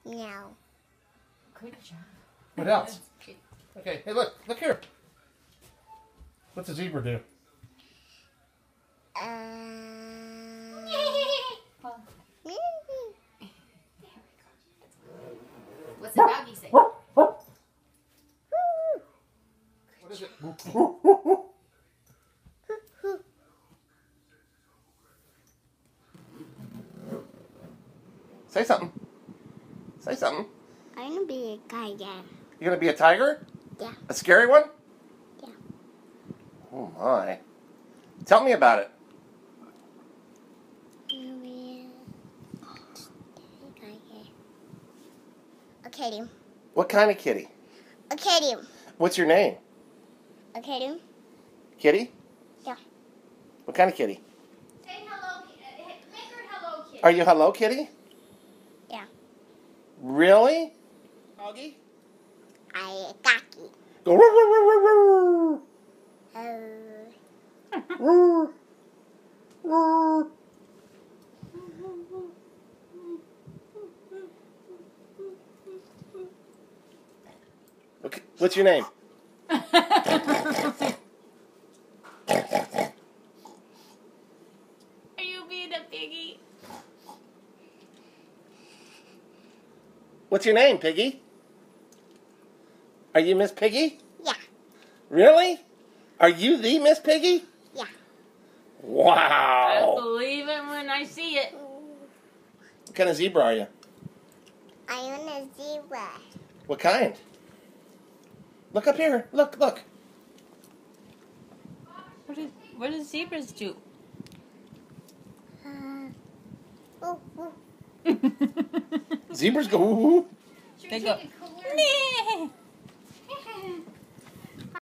No. Good job. What else? Okay, hey, look here. What's a zebra do? What's the doggy say? What is it? Say something. Say something. I'm gonna be a tiger. You gonna be a tiger? Yeah. A scary one? Yeah. Oh my. Tell me about it. I'm gonna be a tiger. A kitty. What kind of kitty? A kitty. What's your name? A kitty. Kitty? Yeah. What kind of kitty? Say hello. Make her hello, kid. Are you Hello Kitty? Yeah. Really? Doggy? I a cocky. Go. Roo, roo, roo, roo, Oh. roo. Roo. Okay, what's your name? Are you being a piggy? What's your name, Piggy? Are you Miss Piggy? Yeah. Really? Are you the Miss Piggy? Yeah. I Wow. believe it when I see it. What kind of zebra are you? I'm a zebra. What kind? Look up here. Look. What do zebras do? Ooh, ooh. Zebras go. Ooh. They go. Nah.